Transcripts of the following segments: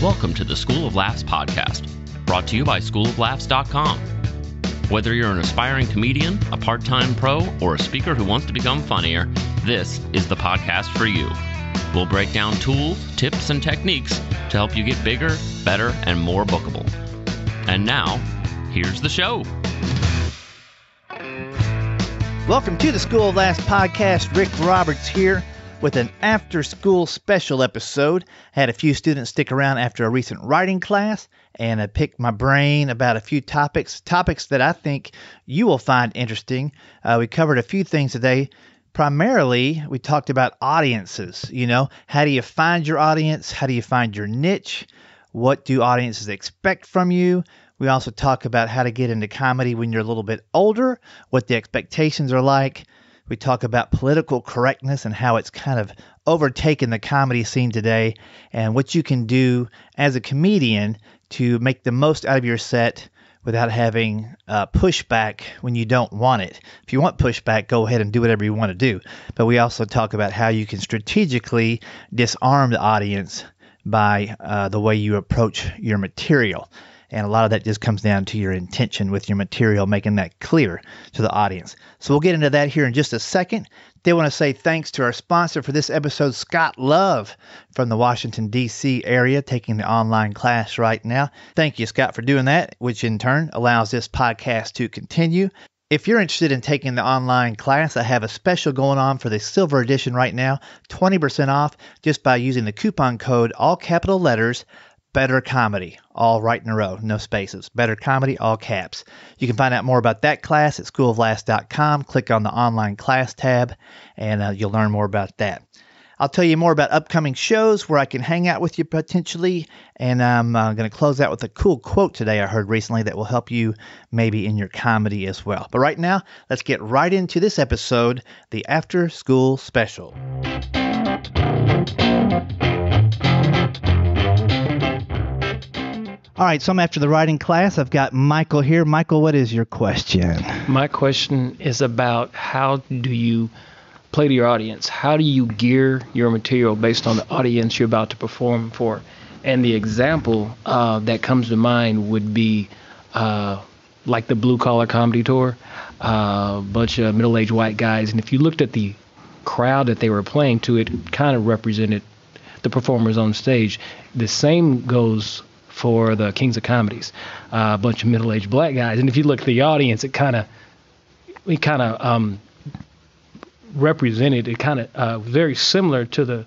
Welcome to the School of Laughs podcast, brought to you by schooloflaughs.com. Whether you're an aspiring comedian, a part-time pro, or a speaker who wants to become funnier, this is the podcast for you. We'll break down tools, tips, and techniques to help you get bigger, better, and more bookable. And now, here's the show. Welcome to the School of Laughs podcast. Rick Roberts here with an after-school special episode. I had a few students stick around after a recent writing class, and I picked my brain about a few topics that I think you will find interesting. We covered a few things today. Primarily, we talked about audiences. How do you find your audience? How do you find your niche? What do audiences expect from you? We also talk about how to get into comedy when you're a little bit older, what the expectations are like. We talk about political correctness and how it's kind of overtaken the comedy scene today, and what you can do as a comedian to make the most out of your set without having pushback when you don't want it. If you want pushback, go ahead and do whatever you want to do. But we also talk about how you can strategically disarm the audience by the way you approach your material. And a lot of that just comes down to your intention with your material, making that clear to the audience. So we'll get into that here in just a second. They want to say thanks to our sponsor for this episode, Scott Love from the Washington, D.C. area, taking the online class right now. Thank you, Scott, for doing that, which in turn allows this podcast to continue. If you're interested in taking the online class, I have a special going on for the Silver Edition right now, 20% off just by using the coupon code, all capital letters, Better Comedy, all right in a row, no spaces. Better Comedy, all caps. You can find out more about that class at schooloflaughs.com. Click on the online class tab, and you'll learn more about that. I'll tell you more about upcoming shows where I can hang out with you potentially, and I'm going to close out with a cool quote today I heard recently that will help you maybe in your comedy as well. But right now, let's get right into this episode, the After School Special. All right, so I'm after the writing class. I've got Michael here. Michael, what is your question? My question is about how do you play to your audience? How do you gear your material based on the audience you're about to perform for? And the example that comes to mind would be like the Blue Collar Comedy Tour, a bunch of middle-aged white guys. And if you looked at the crowd that they were playing to, it kind of represented the performers on stage. The same goes for the Kings of Comedies, a bunch of middle-aged black guys. And if you look at the audience, it kind of represented it kind of very similar to the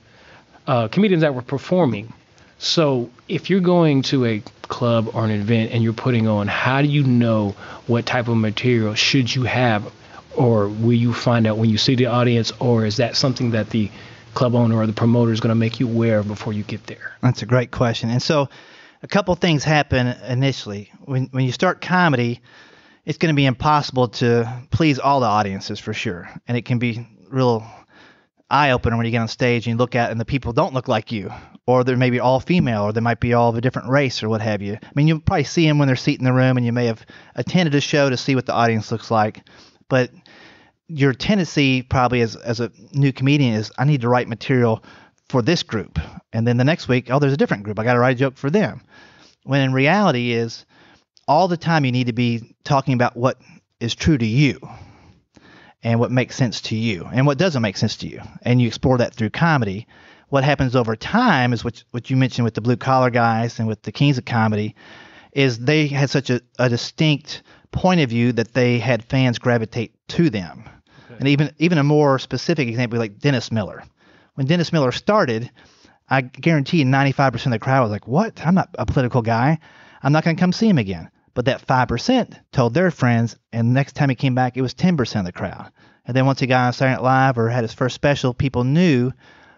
comedians that were performing. So if you're going to a club or an event and you're putting on, how do you know what type of material should you have? Or will you find out when you see the audience, or is that something that the club owner or the promoter is going to make you aware of before you get there? That's a great question. And so a couple things happen initially. When you start comedy, it's going to be impossible to please all the audiences for sure. And it can be real eye-opener when you get on stage and you look at and the people don't look like you, or they're maybe all female, or they might be all of a different race or what have you. I mean, you'll probably see them when they're seated in the room, and you may have attended a show to see what the audience looks like. But your tendency probably as a new comedian is, I need to write material for this group. And then the next week, there's a different group. I got to write a joke for them. When in reality is all the time you need to be talking about what is true to you and what makes sense to you and what doesn't make sense to you. And you explore that through comedy. What happens over time is what you mentioned with the Blue Collar guys and with the Kings of Comedy is they had such a distinct point of view that they had fans gravitate to them. Okay. And even a more specific example like Dennis Miller. When Dennis Miller started, I guarantee 95% of the crowd was like, what? I'm not a political guy. I'm not going to come see him again. But that 5% told their friends, and the next time he came back, it was 10% of the crowd. And then once he got on Saturday Night Live or had his first special, people knew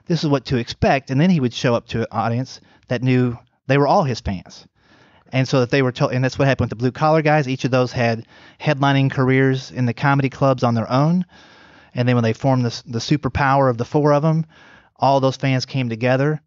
this is what to expect. And then he would show up to an audience that knew they were all his fans. And so that they were told, and that's what happened with the Blue Collar guys. Each of those had headlining careers in the comedy clubs on their own. And then when they formed the superpower of the four of them, all those fans came together.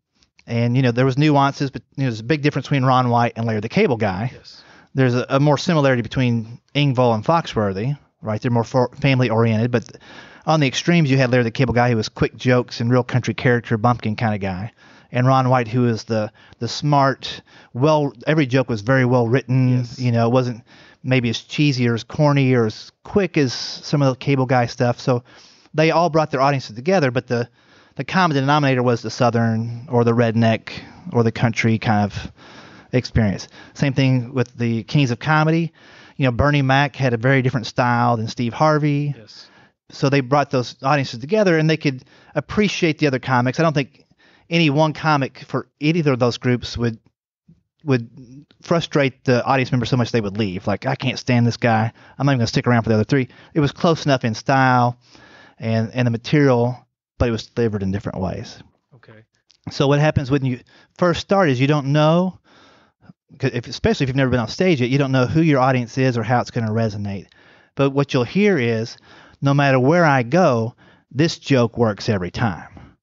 And, there was nuances, but there's a big difference between Ron White and Larry the Cable Guy. Yes. There's a more similarity between Ingvall and Foxworthy, right? They're more family-oriented, but on the extremes, you had Larry the Cable Guy, who was quick jokes and real country character, bumpkin kind of guy. And Ron White, who is the smart, every joke was very well written. Yes. You know, it wasn't maybe as cheesy or as corny or as quick as some of the Cable Guy stuff. So they all brought their audiences together, but the common denominator was the Southern or the redneck or the country kind of experience. Same thing with the Kings of Comedy. You know, Bernie Mac had a very different style than Steve Harvey. Yes. So they brought those audiences together, and they could appreciate the other comics. I don't think any one comic for either of those groups would frustrate the audience member so much they would leave. Like, I can't stand this guy. I'm not even going to stick around for the other three. It was close enough in style and the material, but it was delivered in different ways. Okay. So what happens when you first start is you don't know, especially if you've never been on stage yet, you don't know who your audience is or how it's going to resonate. But what you'll hear is, no matter where I go, this joke works every time.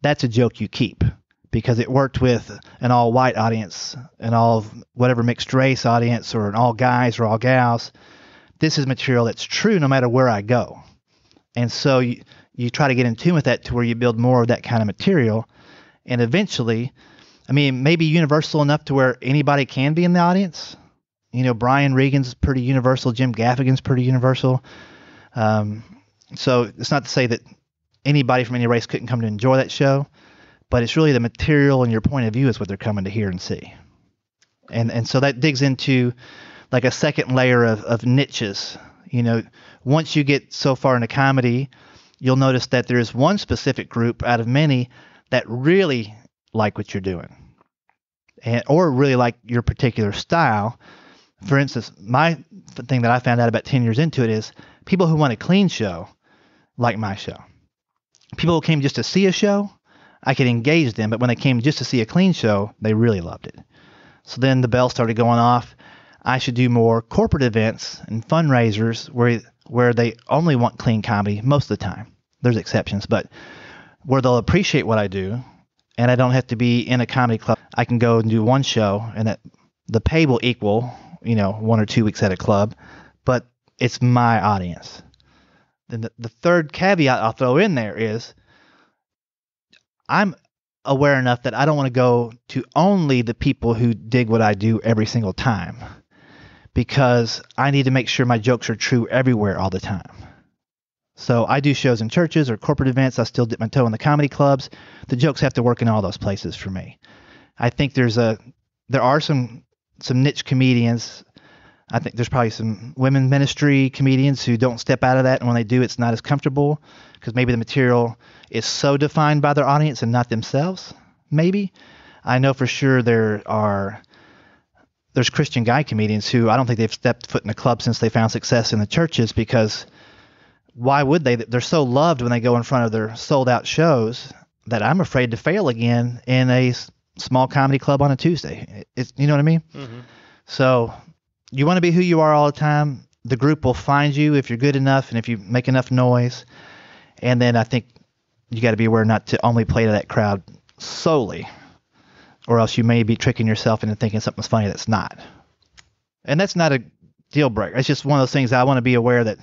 That's a joke you keep because it worked with an all-white audience, an all whatever mixed race audience, or an all guys or all gals. This is material that's true no matter where I go. And so you try to get in tune with that to where you build more of that kind of material. And eventually, I mean, maybe universal enough to where anybody can be in the audience. You know, Brian Regan's pretty universal. Jim Gaffigan's pretty universal. So it's not to say that anybody from any race couldn't come to enjoy that show, but it's really the material and your point of view is what they're coming to hear and see. And so that digs into like a second layer of niches. You know, once you get so far into comedy, you'll notice that there is one specific group out of many that really like what you're doing, or really like your particular style. For instance, my thing that I found out about 10 years into it is people who want a clean show like my show. People who came just to see a show, I could engage them, but when they came just to see a clean show, they really loved it. So then the bell started going off. I should do more corporate events and fundraisers where they only want clean comedy most of the time. There's exceptions, but where they'll appreciate what I do, and I don't have to be in a comedy club. I can go and do one show, and that the pay will equal, 1 or 2 weeks at a club, but it's my audience. Then the third caveat I'll throw in there is I'm aware enough that I don't want to go to only the people who dig what I do every single time, because I need to make sure my jokes are true everywhere all the time. So I do shows in churches or corporate events. I still dip my toe in the comedy clubs. The jokes have to work in all those places for me. I think there are some niche comedians. I think there's probably some women ministry comedians who don't step out of that, and when they do, it's not as comfortable because maybe the material is so defined by their audience and not themselves. Maybe. I know for sure there's Christian guy comedians who I don't think they've stepped foot in a club since they found success in the churches, because why would they? They're so loved when they go in front of their sold out shows that I'm afraid to fail again in a small comedy club on a Tuesday. You know what I mean? Mm-hmm. So you want to be who you are all the time. The group will find you if you're good enough and if you make enough noise. And then I think you got to be aware not to only play to that crowd solely, or else you may be tricking yourself into thinking something's funny that's not. And that's not a deal breaker. It's just one of those things I want to be aware that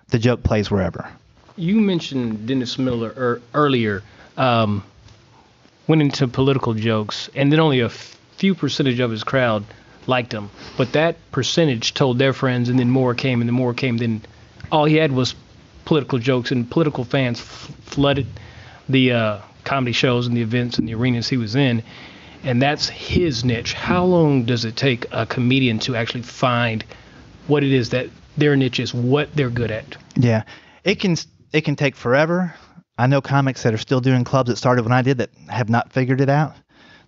the joke plays wherever. You mentioned Dennis Miller earlier, went into political jokes, and then only a few percentage of his crowd liked him. But that percentage told their friends, and then more came, and then more came. Then all he had was political jokes, and political fans flooded the comedy shows and the events and the arenas he was in. And that's his niche. How long does it take a comedian to actually find what it is that their niche is, what they're good at? Yeah, it can take forever. I know comics that are still doing clubs that started when I did that have not figured it out.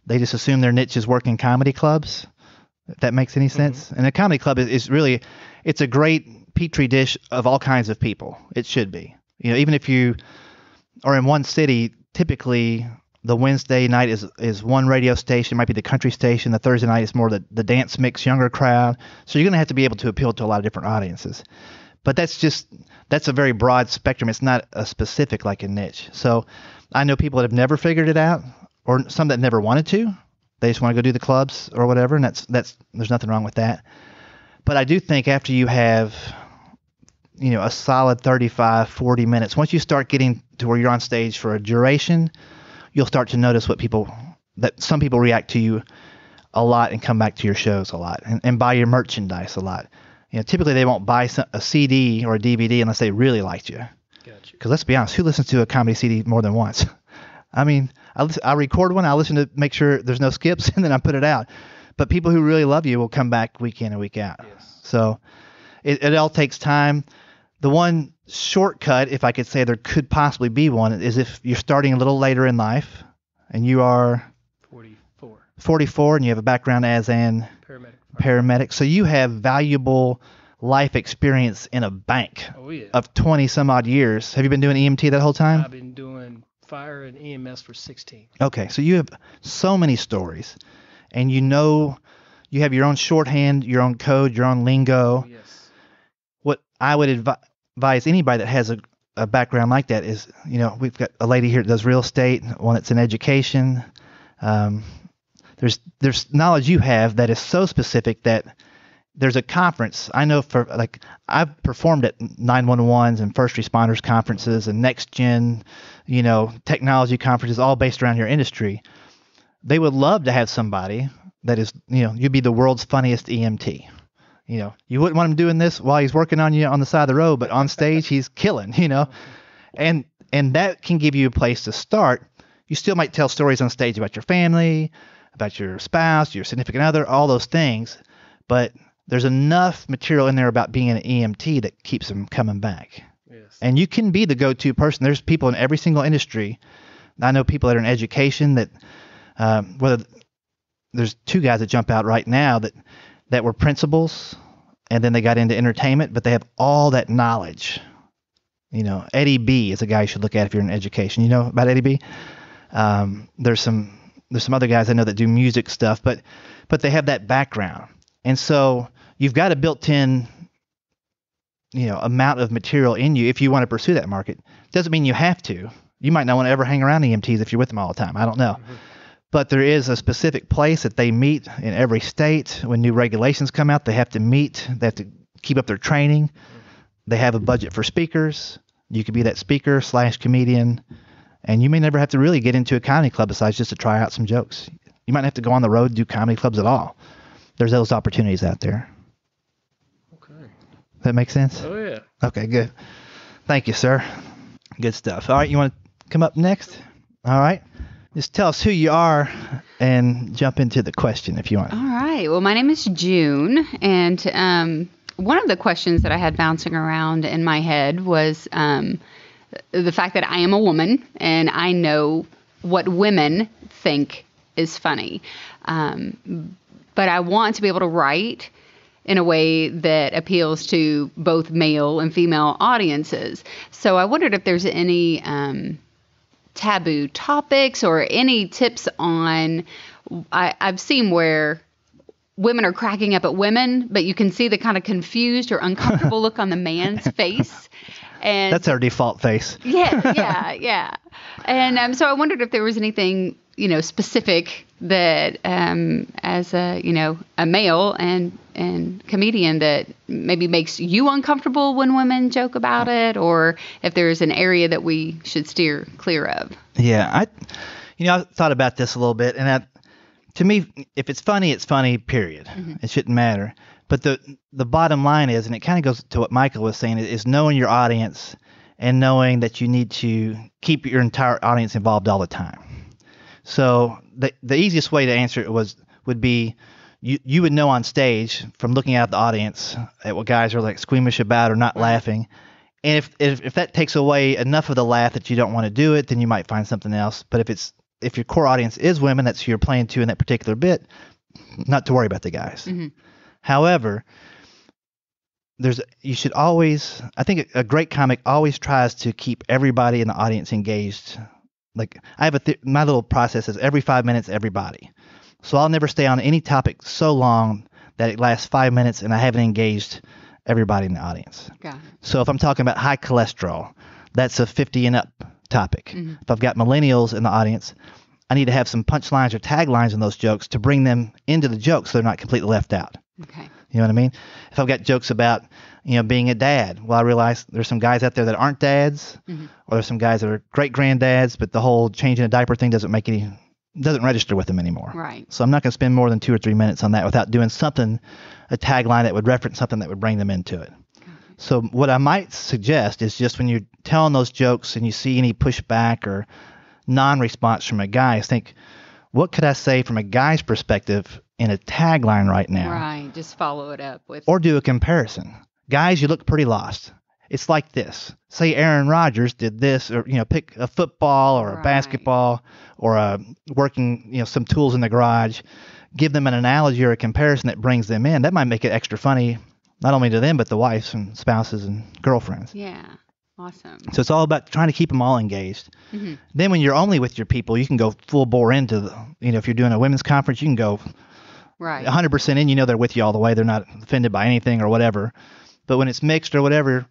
They just assume their niche is working comedy clubs, if that makes any sense. Mm-hmm. And a comedy club is really, it's a great petri dish of all kinds of people. It should be. Even if you are in one city, typically the Wednesday night is one radio station, might be the country station. The Thursday night is more the dance mix, younger crowd. So you're going to have to be able to appeal to a lot of different audiences. But that's a very broad spectrum. It's not a specific like a niche. So I know people that have never figured it out, or some that never wanted to. They just want to go do the clubs or whatever, and that's there's nothing wrong with that. But I do think after you have a solid 35, 40 minutes. Once you start getting to where you're on stage for a duration, you'll start to notice that some people react to you a lot and come back to your shows a lot and buy your merchandise a lot. Typically they won't buy a CD or a DVD unless they really liked you. Gotcha. Because let's be honest, who listens to a comedy CD more than once? I mean, I record one, I listen to make sure there's no skips, and then I put it out. But people who really love you will come back week in and week out. Yes. So it all takes time. The one shortcut, if I could say there could possibly be one, is if you're starting a little later in life and you are 44 and you have a background as an paramedic. So you have valuable life experience in a bank of 20 some odd years. Have you been doing EMT that whole time? I've been doing fire and EMS for 16. Okay, so you have so many stories, and you have your own shorthand, your own code, your own lingo. Oh, yes. What I would advise anybody that has a background like that is, we've got a lady here that does real estate, one that's in education. There's knowledge you have that is so specific that there's a conference. I know I've performed at 911s and first responders conferences and next gen, technology conferences, all based around your industry. They would love to have somebody that is, you'd be the world's funniest EMT. You wouldn't want him doing this while he's working on you on the side of the road, but on stage he's killing, and that can give you a place to start. You still might tell stories on stage about your family, about your spouse, your significant other, all those things, but there's enough material in there about being an EMT that keeps them coming back. Yes. And you can be the go-to person. There's people in every single industry. I know people that are in education that, there's two guys that jump out right now that were principals, and then they got into entertainment, but they have all that knowledge. Eddie B is a guy you should look at if you're in education. You know about Eddie B? There's some other guys I know that do music stuff, but they have that background. And so you've got a built-in, amount of material in you if you want to pursue that market. Doesn't mean you have to. You might not want to ever hang around EMTs if you're with them all the time. I don't know. Mm-hmm. But there is a specific place that they meet in every state. When new regulations come out, they have to meet. They have to keep up their training. They have a budget for speakers. You could be that speaker / comedian. And you may never have to really get into a comedy club besides just to try out some jokes. You might have to go on the road and do comedy clubs at all. There's those opportunities out there. Okay. That make sense? Oh, yeah. Okay, good. Thank you, sir. Good stuff. All right, you want to come up next? All right. Just tell us who you are and jump into the question if you want. All right. Well, my name is June, and one of the questions that I had bouncing around in my head was the fact that I am a woman, and I know what women think is funny. But I want to be able to write in a way that appeals to both male and female audiences. So I wondered if there's any taboo topics or any tips on, I've seen where women are cracking up at women, but you can see the kind of confused or uncomfortable look on the man's face. And that's our default face. Yeah. And so I wondered if there was anything, specific that as a male and comedian that maybe makes you uncomfortable when women joke about it, or if there's an area that we should steer clear of. Yeah, I thought about this a little bit, and to me, if it's funny, period. Mm-hmm. It shouldn't matter. But the bottom line is, and it kind of goes to what Michael was saying, is knowing your audience and knowing that you need to keep your entire audience involved all the time. So the easiest way to answer it would be you would know on stage from looking at the audience at what guys are like squeamish about or not laughing. And if that takes away enough of the laugh that you don't want to do it, then you might find something else. But if your core audience is women, that's who you're playing to in that particular bit, not to worry about the guys. Mm-hmm. However, you should always, I think a great comic always tries to keep everybody in the audience engaged. Like I have my little process is every 5 minutes, everybody. So I'll never stay on any topic so long that it lasts 5 minutes and I haven't engaged everybody in the audience. Got it. So if I'm talking about high cholesterol, that's a 50 and up topic. Mm-hmm. If I've got millennials in the audience, I need to have some punchlines or taglines in those jokes to bring them into the joke so they're not completely left out. Okay. You know what I mean? If I've got jokes about, being a dad, well, I realize there's some guys out there that aren't dads, or there's some guys that are great granddads, but the whole changing a diaper thing doesn't register with them anymore. Right. So I'm not going to spend more than 2 or 3 minutes on that without doing something, a tagline that would reference something that would bring them into it. So what I might suggest is just when you're telling those jokes and you see any pushback or non-response from a guy, think, what could I say from a guy's perspective in a tagline right now? Right. Just follow it up with. Or do a comparison. Guys, you look pretty lost. It's like this. Say Aaron Rodgers did this, or, pick a football or a basketball or working, some tools in the garage. Give them an analogy or a comparison that brings them in. That might make it extra funny, not only to them, but the wives and spouses and girlfriends. Yeah. Awesome. So it's all about trying to keep them all engaged. Then when you're only with your people, you can go full bore into if you're doing a women's conference, you can go 100% in. They're with you all the way. They're not offended by anything or whatever. But when it's mixed or whatever,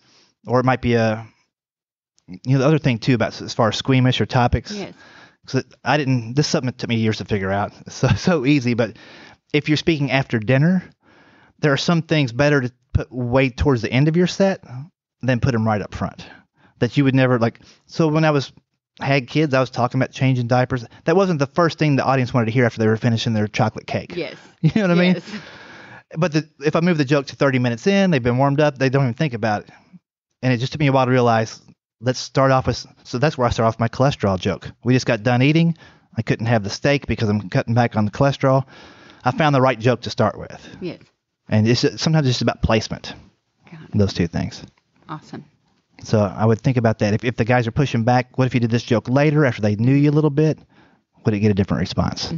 or it might be the other thing too about as far as squeamish or topics. Yes. Because this is something that took me years to figure out. It's so easy. But if you're speaking after dinner, there are some things better to put way towards the end of your set than put them right up front. That you would never like. So when I had kids, I was talking about changing diapers. That wasn't the first thing the audience wanted to hear after they were finishing their chocolate cake. Yes. You know what I mean? But if I move the joke to 30 minutes in, they've been warmed up, they don't even think about it. And it just took me a while to realize, let's start off with, so that's where I start off my cholesterol joke. We just got done eating. I couldn't have the steak because I'm cutting back on the cholesterol. I found the right joke to start with. Yes. And sometimes it's just about placement. Those two things. Awesome. So I would think about that. If the guys are pushing back, what if you did this joke later after they knew you a little bit? Would it get a different response?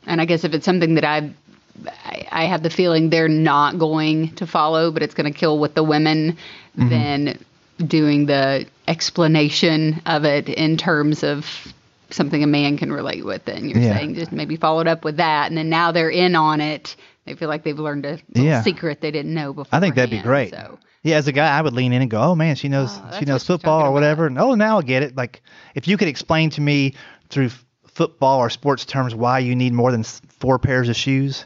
And I guess if it's something that I have the feeling they're not going to follow, but it's going to kill with the women, then doing the explanation of it in terms of something a man can relate with, then you're saying just maybe follow it up with that, and then now they're in on it. They feel like they've learned a little secret they didn't know before. I think that'd be great. So. Yeah, as a guy, I would lean in and go, "Oh man, she knows football or whatever." And now I get it. Like if you could explain to me through football or sports terms why you need more than 4 pairs of shoes,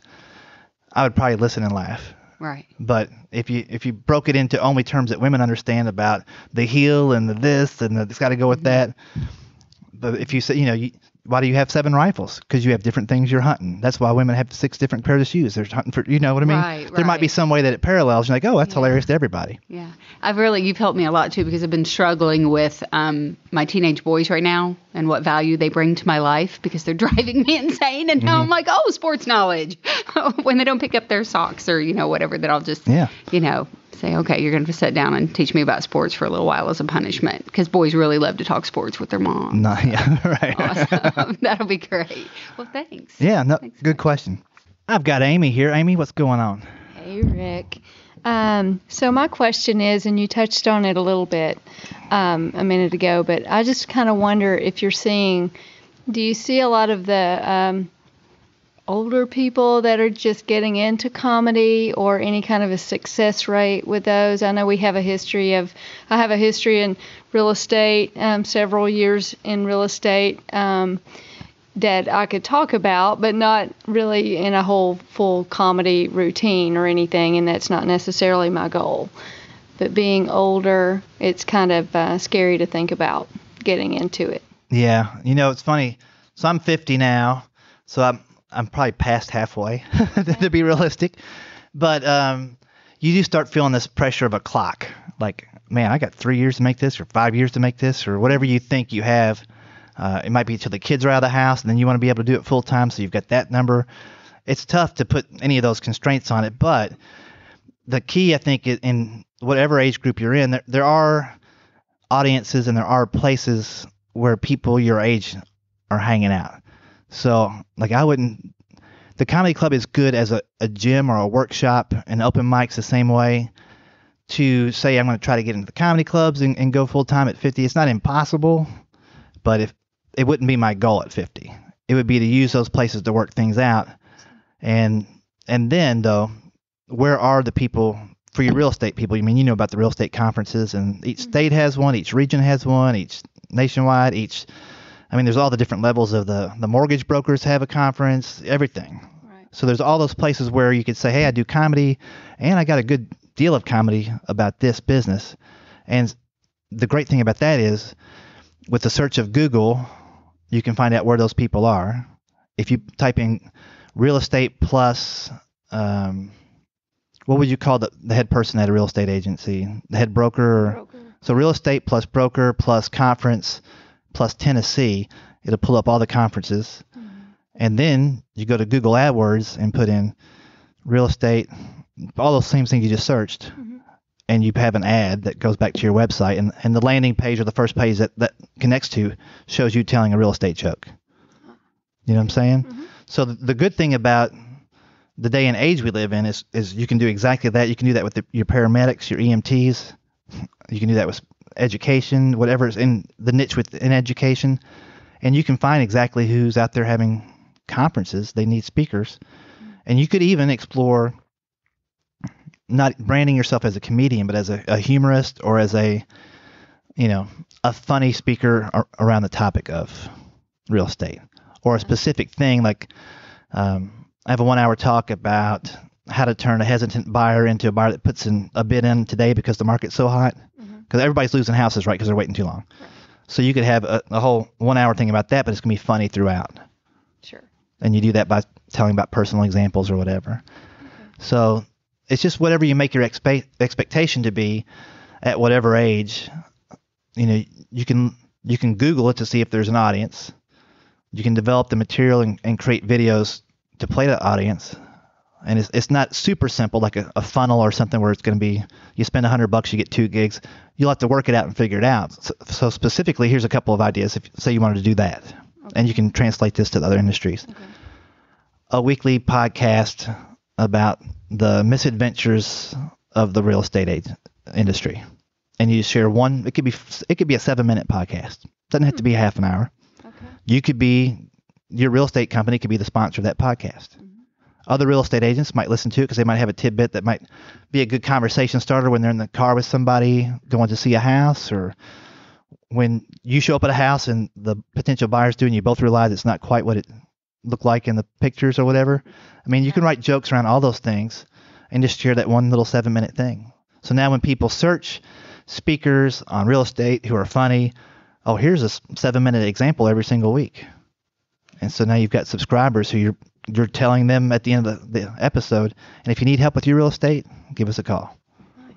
I would probably listen and laugh. Right. But if you broke it into only terms that women understand about the heel and the this and it's got to go with that. But if you say, why do you have 7 rifles? Because you have different things you're hunting. That's why women have 6 different pairs of shoes. They're hunting for, you know what I mean? Right. There might be some way that it parallels. You're like, oh, that's hilarious to everybody. Yeah. You've helped me a lot too, because I've been struggling with my teenage boys right now and what value they bring to my life, because they're driving me insane. And now I'm like, oh, sports knowledge. When they don't pick up their socks or, whatever, that I'll just, say, okay, you're going to sit down and teach me about sports for a little while as a punishment, because boys really love to talk sports with their mom. No, right. Awesome. That'll be great. Well, thanks. Yeah, thanks, good question. I've got Amy here. Amy, what's going on? Hey, Rick. So my question is, and you touched on it a little bit a minute ago, but I just kind of wonder if do you see a lot of the older people that are just getting into comedy, or any kind of a success rate with those? I know I have a history in real estate, several years in real estate, that I could talk about, but not really in a whole full comedy routine or anything, and that's not necessarily my goal. But being older, it's kind of scary to think about getting into it. Yeah, it's funny. So I'm 50 now, so I'm probably past halfway to be realistic. But you do start feeling this pressure of a clock. Like, man, I got 3 years to make this, or 5 years to make this, or whatever you think you have. It might be till the kids are out of the house, and then you want to be able to do it full time, so you've got that number. It's tough to put any of those constraints on it, but the key, I think, in whatever age group you're in, there are audiences and there are places where people your age are hanging out. So, like, the comedy club is good as a gym or a workshop, and open mics the same way. To say I'm going to try to get into the comedy clubs and go full time at 50, it's not impossible, but if it wouldn't be my goal at 50. It would be to use those places to work things out. And then, though, where are the people for your real estate people? You know about the real estate conferences, and each state has one, each region has one, each nationwide, there's all the different levels of the mortgage brokers have a conference, everything. Right. So there's all those places where you could say, hey, I do comedy, and I got a good deal of comedy about this business. And the great thing about that is, with the search of Google, you can find out where those people are. If you type in real estate plus, what would you call the head person at a real estate agency? The head broker? So real estate plus broker plus conference plus Tennessee, it'll pull up all the conferences. Mm-hmm. And then you go to Google AdWords and put in real estate, all those same things you just searched. Mm-hmm. And you have an ad that goes back to your website, and the landing page or the first page that connects to shows you telling a real estate joke. You know what I'm saying? Mm-hmm. So the good thing about the day and age we live in is you can do exactly that. You can do that with your paramedics, your EMTs. You can do that with education, whatever is in the niche within education. And you can find exactly who's out there having conferences. They need speakers. And you could even explore not branding yourself as a comedian, but as a humorist or as a funny speaker around the topic of real estate or a specific thing. Like I have a 1-hour talk about how to turn a hesitant buyer into a buyer that puts in a bid in today because the market's so hot. Because everybody's losing houses, right? Because they're waiting too long. Right. So you could have a whole 1-hour thing about that, but it's going to be funny throughout. Sure. And you do that by telling about personal examples or whatever. Okay. So it's just whatever you make your expectation to be at whatever age. You can Google it to see if there's an audience. You can develop the material and create videos to play that audience. And it's not super simple like a funnel or something where it's going to be you spend $100, you get 2 gigs. You'll have to work it out and figure it out. So specifically, here's a couple of ideas. If say you wanted to do that, okay. And you can translate this to the other industries. Okay. A weekly podcast about the misadventures of the real estate industry, and you share one. It could be a 7-minute podcast. Doesn't have to be half an hour. Okay. You could be your real estate company could be the sponsor of that podcast. Mm-hmm. Other real estate agents might listen to it because they might have a tidbit that might be a good conversation starter when they're in the car with somebody going to see a house, or when you show up at a house and the potential buyers do and you both realize it's not quite what it looked like in the pictures or whatever. I mean, you can write jokes around all those things and just share that one little 7-minute thing. So now when people search speakers on real estate who are funny, oh, here's a 7-minute example every single week. And so now you've got subscribers who you're telling them at the end of the episode, and if you need help with your real estate, give us a call. Nice.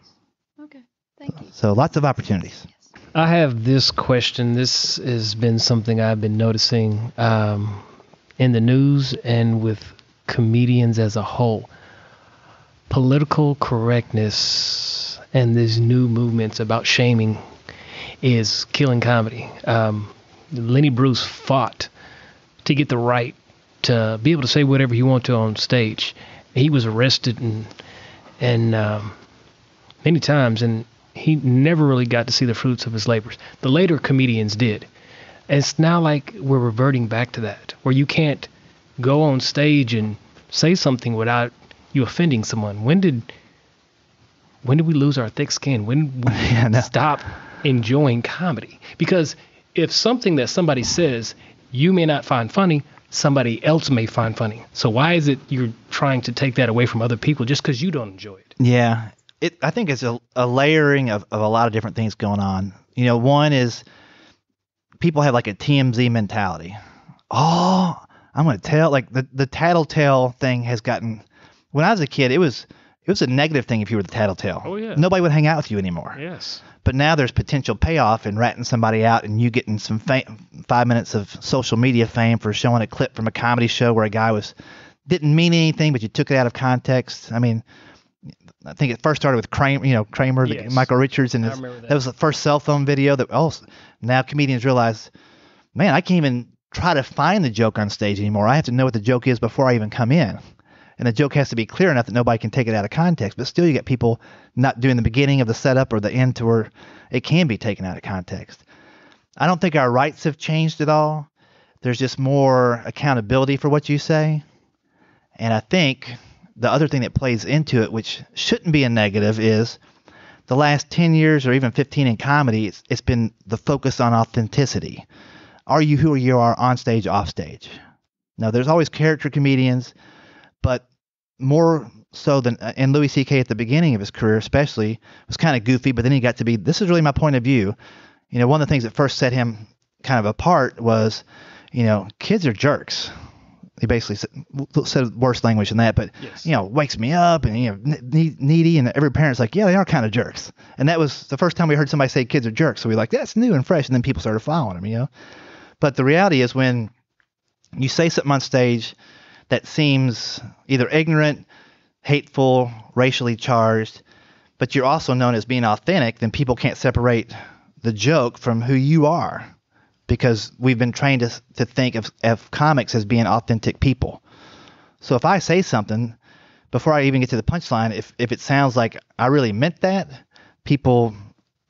Okay. Thank you. So lots of opportunities. I have this question. This has been something I've been noticing in the news and with comedians as a whole. Political correctness and these new movements about shaming is killing comedy. Lenny Bruce fought to get the right to be able to say whatever he wanted to on stage. He was arrested and many times, and he never really got to see the fruits of his labors. The later comedians did. And it's now like we're reverting back to that, where you can't go on stage and say something without you offending someone. When did we lose our thick skin? When did we stop enjoying comedy? Because if something that somebody says you may not find funny, somebody else may find funny. So why is it you're trying to take that away from other people just because you don't enjoy it? Yeah, I think it's a layering of a lot of different things going on. One is people have like a TMZ mentality. Oh, I'm going to tell, like the tattletale thing has gotten, when I was a kid, it was a negative thing if you were the tattletale. Oh, yeah. Nobody would hang out with you anymore. Yes. But now there's potential payoff in ratting somebody out and you getting some 5 minutes of social media fame for showing a clip from a comedy show where a guy didn't mean anything, but you took it out of context. I mean, I think it first started with Kramer, yes. Michael Richards, and that was the first cell phone video that now comedians realize, man, I can't even try to find the joke on stage anymore. I have to know what the joke is before I even come in. And the joke has to be clear enough that nobody can take it out of context. But still, you get people not doing the beginning of the setup or the end to where it can be taken out of context. I don't think our rights have changed at all. There's just more accountability for what you say. And I think the other thing that plays into it, which shouldn't be a negative, is the last 10 years or even 15 in comedy, it's been the focus on authenticity. Are you who you are on stage, off stage? Now, there's always character comedians, but more so than and Louis C.K. at the beginning of his career especially was kind of goofy, but then he got to be, this is really my point of view. One of the things that first set him kind of apart was, kids are jerks. He basically said worse language than that, but yes. Wakes me up and needy, and every parent's like, yeah, they are kind of jerks. And that was the first time we heard somebody say kids are jerks. So we're like, that's new and fresh, and then people started following him. But the reality is when you say something on stage that seems either ignorant, hateful, racially charged, but you're also known as being authentic, then people can't separate the joke from who you are, because we've been trained to think of comics as being authentic people. So if I say something, before I even get to the punchline, if it sounds like I really meant that, people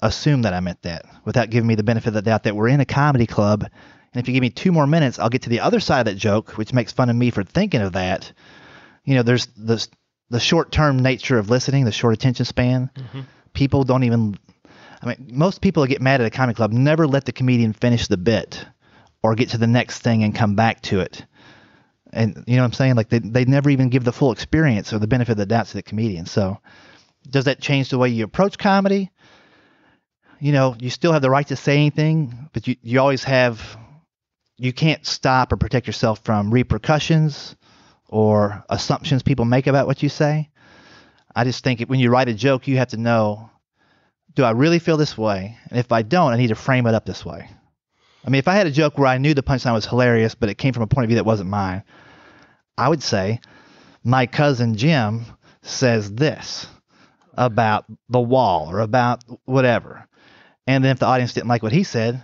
assume that I meant that without giving me the benefit of the doubt that we're in a comedy club. And if you give me 2 more minutes, I'll get to the other side of that joke, which makes fun of me for thinking of that. There's the short-term nature of listening, the short attention span. Mm-hmm. People don't even... most people that get mad at a comedy club never let the comedian finish the bit or get to the next thing and come back to it. And you know what I'm saying? Like they never even give the full experience or the benefit of the doubt to the comedian. So does that change the way you approach comedy? You still have the right to say anything, but you always have... You can't stop or protect yourself from repercussions or assumptions people make about what you say. I just think when you write a joke, you have to know, do I really feel this way? And if I don't, I need to frame it up this way. If I had a joke where I knew the punchline was hilarious, but it came from a point of view that wasn't mine, I would say, my cousin Jim says this about the wall or about whatever. And then if the audience didn't like what he said,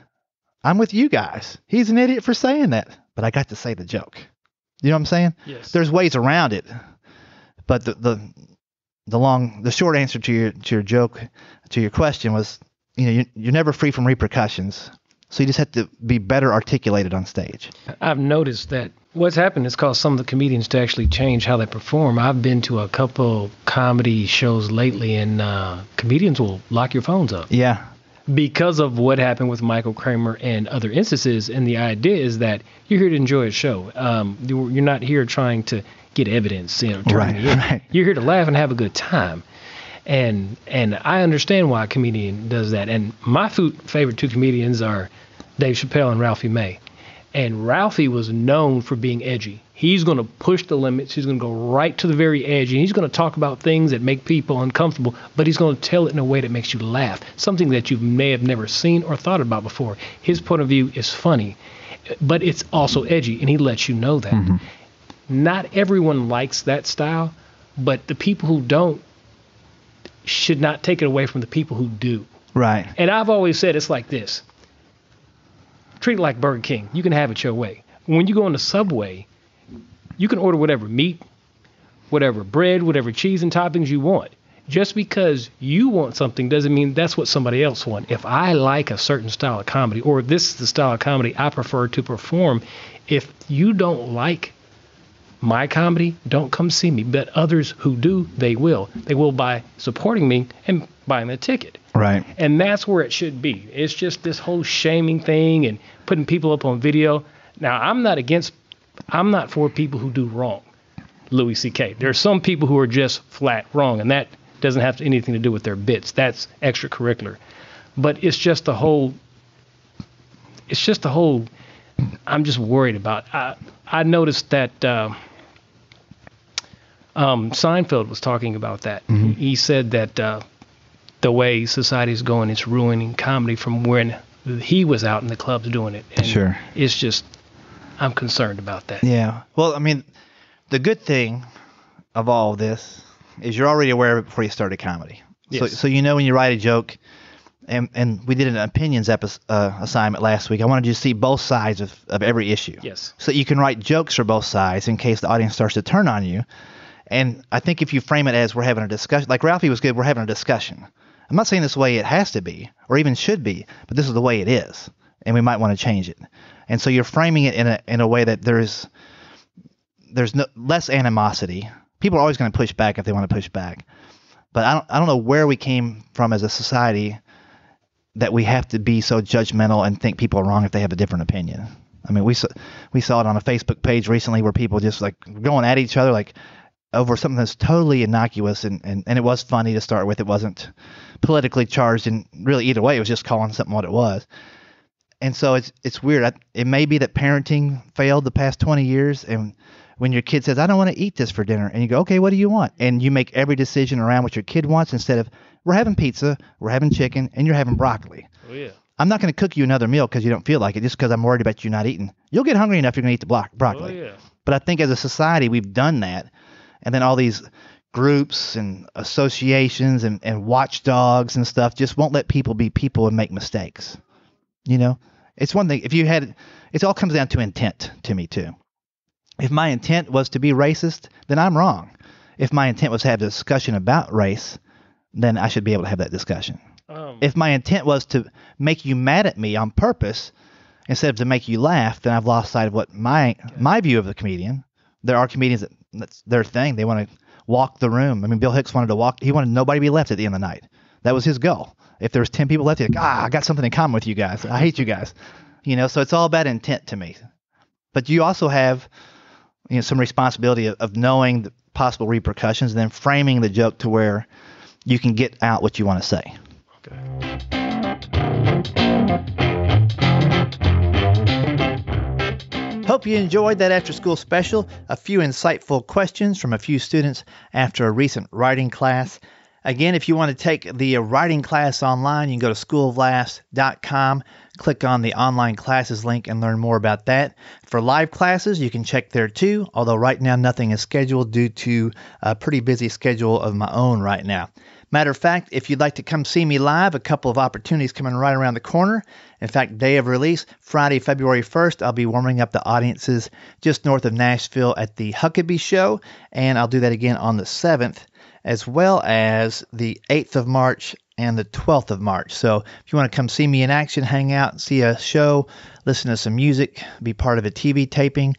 I'm with you guys. He's an idiot for saying that, but I got to say the joke. You know what I'm saying? Yes. There's ways around it, but the short answer to your joke, to your question was, you're never free from repercussions. So you just have to be better articulated on stage. I've noticed that what's happened is caused some of the comedians to actually change how they perform. I've been to a couple comedy shows lately, and comedians will lock your phones up. Yeah. Because of what happened with Michael Kramer and other instances. And the idea is that you're here to enjoy a show. You're not here trying to get evidence. Right. You're here to laugh and have a good time. And I understand why a comedian does that. And my favorite 2 comedians are Dave Chappelle and Ralphie May. And Ralphie was known for being edgy. He's going to push the limits. He's going to go right to the very edge. And he's going to talk about things that make people uncomfortable, but he's going to tell it in a way that makes you laugh, something that you may have never seen or thought about before. His point of view is funny, but it's also edgy, and he lets you know that. Mm-hmm. Not everyone likes that style, but the people who don't should not take it away from the people who do. Right. And I've always said it's like this. Treat it like Burger King. You can have it your way. When you go on the Subway, you can order whatever meat, whatever bread, whatever cheese and toppings you want. Just because you want something doesn't mean that's what somebody else wants. If I like a certain style of comedy, or this is the style of comedy I prefer to perform, if you don't like my comedy, don't come see me. But others who do, they will. They will by supporting me and buying the ticket. Right. And that's where it should be. It's just this whole shaming thing and putting people up on video. Now, I'm not for people who do wrong, Louis C.K. There are some people who are just flat wrong, and that doesn't have anything to do with their bits. That's extracurricular. But it's just the whole I'm just worried about. I noticed that Seinfeld was talking about that. Mm-hmm. He said that the way society is going, it's ruining comedy from when he was out in the clubs doing it. And sure. It's just, I'm concerned about that. Yeah. Well, the good thing of all of this is you're already aware of it before you started comedy. Yes. So when you write a joke, and we did an opinions assignment last week. I wanted you to see both sides of every issue. Yes. So you can write jokes for both sides in case the audience starts to turn on you. And I think if you frame it as we're having a discussion, like Ralphie was good, we're having a discussion. I'm not saying this way it has to be or even should be, but this is the way it is, and we might want to change it. And so you're framing it in a way that there's less animosity. People are always going to push back if they want to push back, but I don't know where we came from as a society that we have to be so judgmental and think people are wrong if they have a different opinion. We saw it on a Facebook page recently where people just like going at each other like, over something that's totally innocuous, and it was funny to start with. It wasn't politically charged in really either way. It was just calling something what it was. And so it's weird. It may be that parenting failed the past 20 years, and when your kid says, I don't want to eat this for dinner, and you go, okay, what do you want? And you make every decision around what your kid wants instead of, we're having pizza, we're having chicken, and you're having broccoli. Oh, yeah. I'm not going to cook you another meal because you don't feel like it, just because I'm worried about you not eating. You'll get hungry enough, you're going to eat the broccoli. Oh, yeah. But I think as a society, we've done that. And then all these groups and associations and watchdogs and stuff just won't let people be people and make mistakes. You know, it's one thing. It all comes down to intent to me, too. If my intent was to be racist, then I'm wrong. If my intent was to have a discussion about race, then I should be able to have that discussion. If my intent was to make you mad at me on purpose instead of to make you laugh, then I've lost sight of what my view of the comedian. There are comedians that's their thing. They want to walk the room. I mean, Bill Hicks he wanted nobody to be left at the end of the night. That was his goal. If there was 10 people left, he'd like, I got something in common with you guys. I hate you guys. You know, so it's all about intent to me. But you also have, you know, some responsibility of knowing the possible repercussions and then framing the joke to where you can get out what you want to say. Okay. Hope you enjoyed that after school special. A few insightful questions from a few students after a recent writing class. Again, if you want to take the writing class online, you can go to schooloflaughs.com, click on the online classes link and learn more about that. For live classes, you can check there too, although right now nothing is scheduled due to a pretty busy schedule of my own right now. Matter of fact, if you'd like to come see me live, a couple of opportunities coming right around the corner. In fact, day of release, Friday, February 1st, I'll be warming up the audiences just north of Nashville at the Huckabee Show, and I'll do that again on the 7th, as well as the 8th of March and the 12th of March. So if you want to come see me in action, hang out, see a show, listen to some music, be part of a TV taping,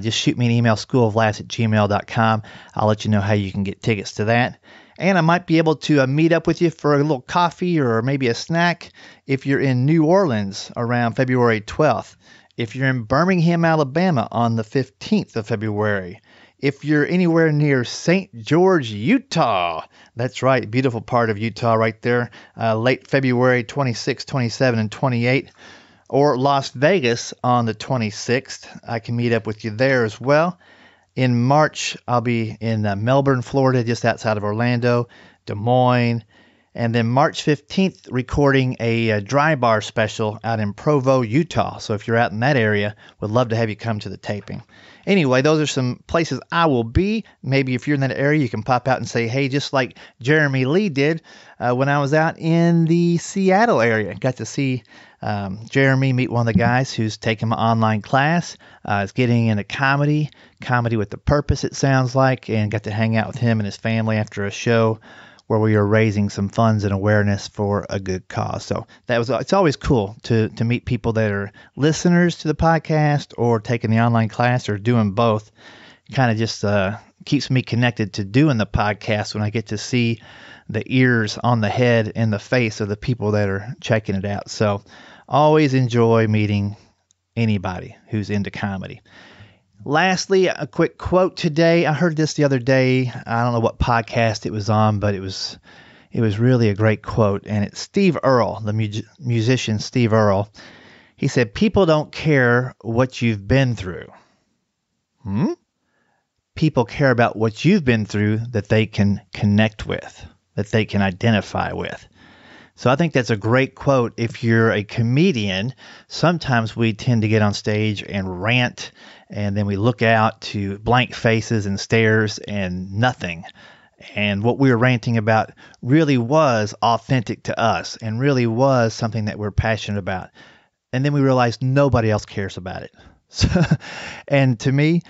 just shoot me an email, schooloflaughs@gmail.com. I'll let you know how you can get tickets to that. And I might be able to meet up with you for a little coffee or maybe a snack if you're in New Orleans around February 12th. If you're in Birmingham, Alabama on the 15th of February. If you're anywhere near St. George, Utah, that's right, beautiful part of Utah right there, late February 26, 27, and 28. Or Las Vegas on the 26th. I can meet up with you there as well. In March, I'll be in Melbourne, Florida, just outside of Orlando, Des Moines. And then March 15th, recording a dry bar special out in Provo, Utah. So if you're out in that area, would love to have you come to the taping. Anyway, those are some places I will be. Maybe if you're in that area, you can pop out and say, hey, just like Jeremy Lee did when I was out in the Seattle area. Got to see Jeremy meet one of the guys who's taking my online class. Is getting into comedy with a purpose, it sounds like, and got to hang out with him and his family after a show where we are raising some funds and awareness for a good cause. So it's always cool to meet people that are listeners to the podcast or taking the online class or doing both. Kind of just keeps me connected to doing the podcast when I get to see the ears on the head and the face of the people that are checking it out. So always enjoy meeting anybody who's into comedy. Lastly, a quick quote today. I heard this the other day. I don't know what podcast it was on, but it was really a great quote. And it's Steve Earle, the musician Steve Earle. He said, people don't care what you've been through. People care about what you've been through that they can connect with, that they can identify with. So I think that's a great quote. If you're a comedian, sometimes we tend to get on stage and rant, and then we look out to blank faces and stares and nothing. And what we were ranting about really was authentic to us and really was something that we're passionate about. And then we realized nobody else cares about it. And to me,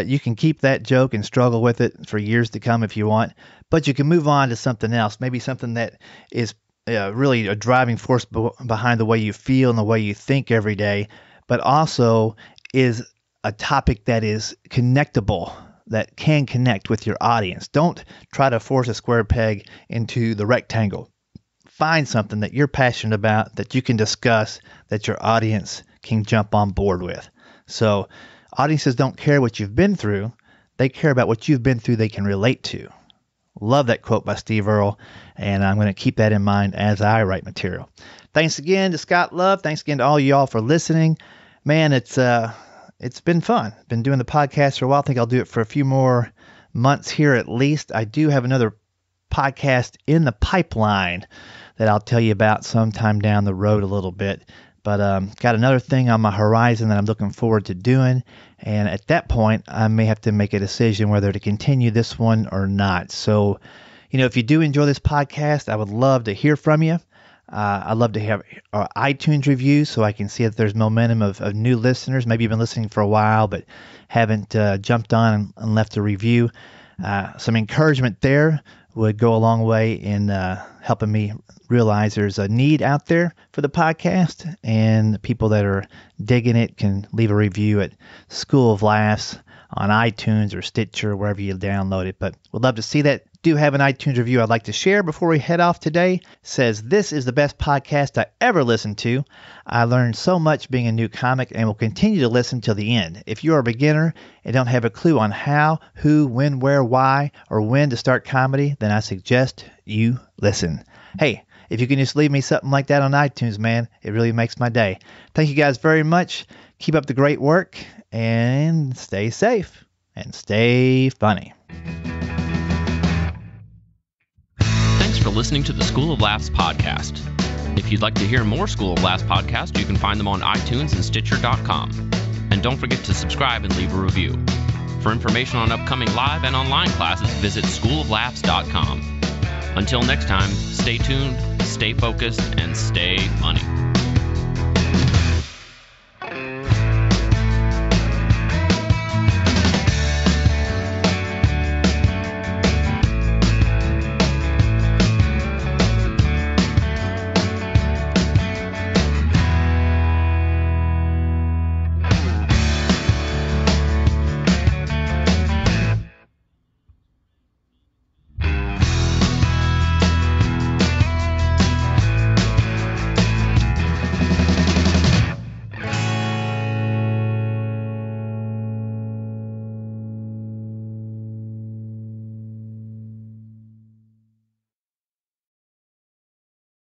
you can keep that joke and struggle with it for years to come if you want, but you can move on to something else, maybe something that is really a driving force behind the way you feel and the way you think every day, but also is a topic that is connectable, that can connect with your audience. Don't try to force a square peg into the rectangle. Find something that you're passionate about, that you can discuss, that your audience can jump on board with. So audiences don't care what you've been through. they care about what you've been through, they can relate to. Love that quote by Steve Earle, and I'm going to keep that in mind as I write material. Thanks again to Scott Love. Thanks again to all y'all for listening. Man, it's been fun. Been doing the podcast for a while. I think I'll do it for a few more months here at least. I do have another podcast in the pipeline that I'll tell you about sometime down the road a little bit. But got another thing on my horizon that I'm looking forward to doing. And at that point, I may have to make a decision whether to continue this one or not. So, if you do enjoy this podcast, I would love to hear from you. I'd love to have iTunes reviews so I can see if there's momentum of new listeners. Maybe you've been listening for a while but haven't jumped on and left a review. Some encouragement there would go a long way in helping me realize there's a need out there for the podcast, and people that are digging it can leave a review at School of Laughs on iTunes or Stitcher, wherever you download it. But we'd love to see that. Do have an iTunes review I'd like to share before we head off today. It says, "This is the best podcast I ever listened to. I learned so much being a new comic and will continue to listen till the end. If you're a beginner and don't have a clue on how, who, when, where, why, or when to start comedy, then I suggest you listen." Hey, if you can just leave me something like that on iTunes, man, it really makes my day. Thank you guys very much. Keep up the great work and stay safe and stay funny. Thanks for listening to the School of Laughs podcast. If you'd like to hear more School of Laughs podcasts, you can find them on iTunes and Stitcher.com. And don't forget to subscribe and leave a review. For information on upcoming live and online classes, visit schooloflaughs.com. Until next time, stay tuned, stay focused, and stay funny.